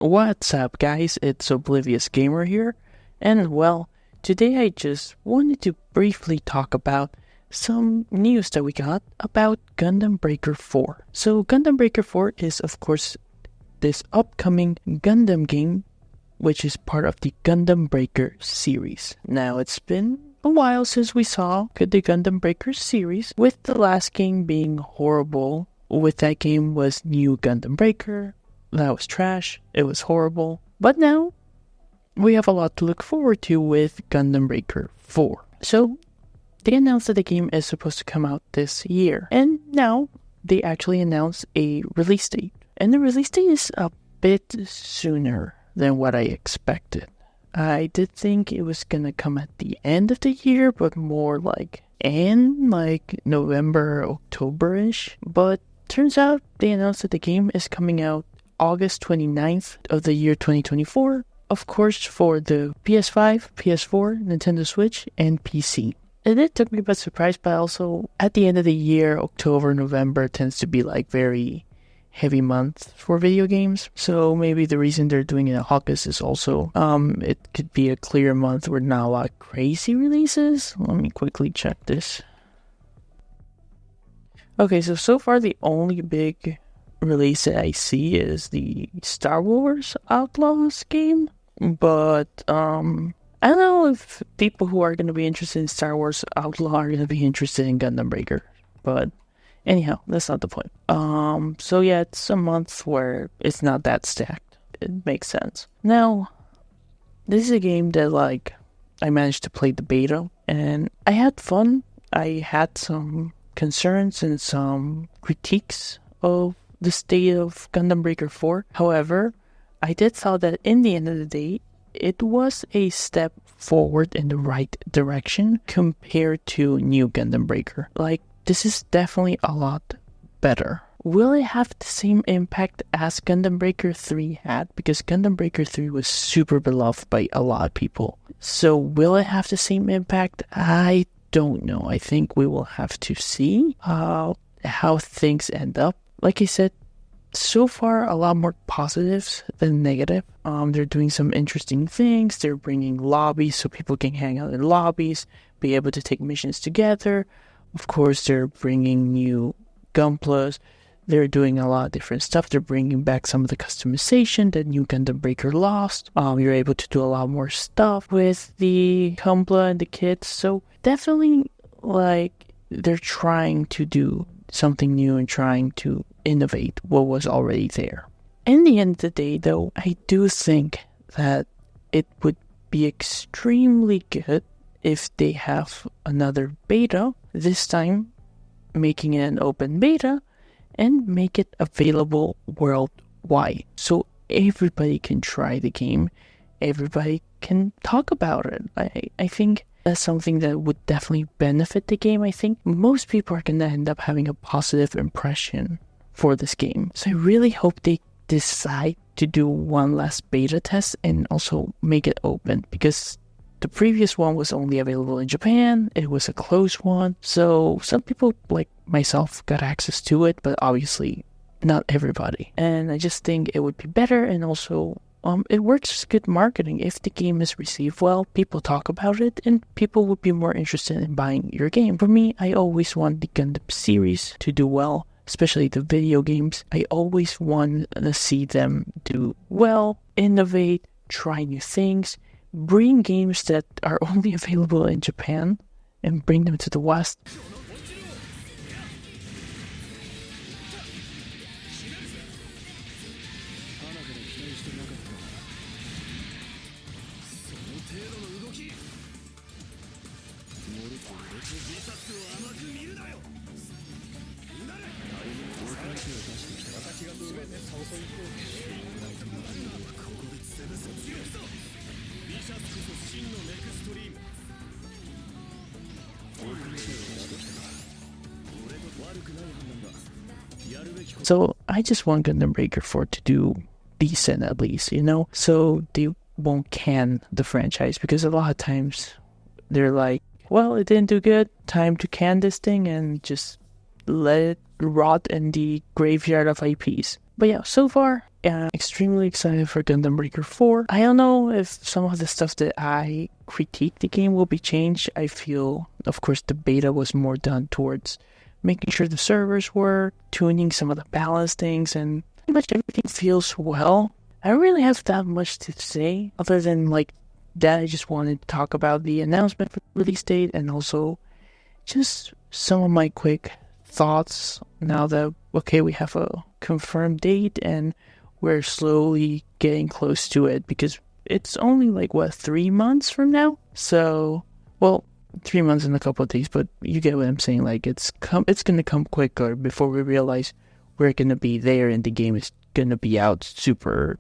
What's up, guys? It's Oblivious Gamer here, and well, today I just wanted to briefly talk about some news that we got about Gundam Breaker 4. So, Gundam Breaker 4 is, of course, this upcoming Gundam game, which is part of the Gundam Breaker series. Now, it's been a while since we saw the Gundam Breaker series, with the last game being horrible. With that game was New Gundam Breaker. That was trash. It was horrible. But now, we have a lot to look forward to with Gundam Breaker 4. So, they announced that the game is supposed to come out this year. And now, they actually announced a release date. And the release date is a bit sooner than what I expected. I did think it was gonna come at the end of the year, but more like November, October-ish. But turns out they announced that the game is coming out August 29th of the year 2024, of course, for the PS5, PS4, Nintendo Switch, and PC. And it took me by surprise, but also at the end of the year, October, November tends to be like very heavy month for video games. So maybe the reason they're doing it in August is also it could be a clear month where not a lot of crazy releases. Let me quickly check this. Okay, so far the only big release that I see is the Star Wars Outlaws game, but I don't know if people who are going to be interested in Star Wars Outlaw are going to be interested in Gundam Breaker, but anyhow, that's not the point. So yeah, it's a month where it's not that stacked. It makes sense. Now, this is a game that I managed to play the beta, and I had fun. I had some concerns and some critiques of the state of Gundam Breaker 4. However, I did thought that in the end of the day, it was a step forward in the right direction compared to New Gundam Breaker. This is definitely a lot better. Will it have the same impact as Gundam Breaker 3 had? Because Gundam Breaker 3 was super beloved by a lot of people. So will it have the same impact? I don't know. I think we will have to see how things end up. Like I said, so far a lot more positives than negative. They're doing some interesting things. They're bringing lobbies so people can hang out in lobbies, be able to take missions together. Of course, they're bringing new Gunplas. They're doing a lot of different stuff. They're bringing back some of the customization that New Gundam Breaker lost. You're able to do a lot more stuff with the Gunpla and the kits. So definitely, they're trying to do something new and trying to innovate what was already there. In the end of the day, though, I do think that it would be extremely good if they have another beta, this time making it an open beta, and make it available worldwide. So everybody can try the game, everybody can talk about it. I think that's something that would definitely benefit the game. I think most people are going to end up having a positive impression for this game. So I really hope they decide to do one last beta test and also make it open, because the previous one was only available in Japan. It was a closed one. So some people like myself got access to it, but obviously not everybody. And I just think it would be better, and also it works as good marketing. If the game is received well, people talk about it, and people would be more interested in buying your game. For me, I always want the Gundam series to do well, especially the video games. I always want to see them do well, innovate, try new things, bring games that are only available in Japan and bring them to the West. So I just want Gundam Breaker 4 to do decent at least, so they won't can the franchise, because a lot of times they're like, well, it didn't do good, time to can this thing and just let it rot in the graveyard of IPs. But yeah, so far, I'm extremely excited for Gundam Breaker 4. I don't know if some of the stuff that I critique the game will be changed. I feel, of course, the beta was more done towards making sure the servers work, tuning some of the balance things, and pretty much everything feels well. I don't really have that much to say other than like that. I just wanted to talk about the announcement for the release date and also just some of my quick thoughts now that, okay, we have a confirmed date and we're slowly getting close to it because it's only like, 3 months from now? So, well, 3 months and a couple of days, but you get what I'm saying. Like, it's gonna come quicker before we realize we're gonna be there and the game is gonna be out super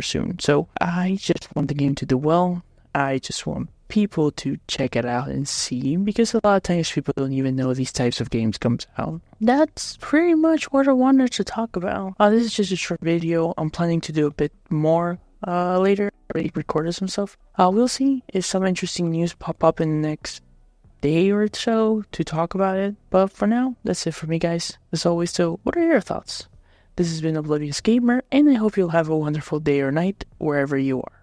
soon. So I just want the game to do well. I just want people to check it out and see, because a lot of times people don't even know these types of games comes out. That's pretty much what I wanted to talk about. This is just a short video. I'm planning to do a bit more later. I already recorded some stuff. We'll see if some interesting news pop up in the next day or so to talk about it. But for now, that's it for me, guys. As always, so what are your thoughts? This has been Oblivious Gamer, and I hope you'll have a wonderful day or night wherever you are.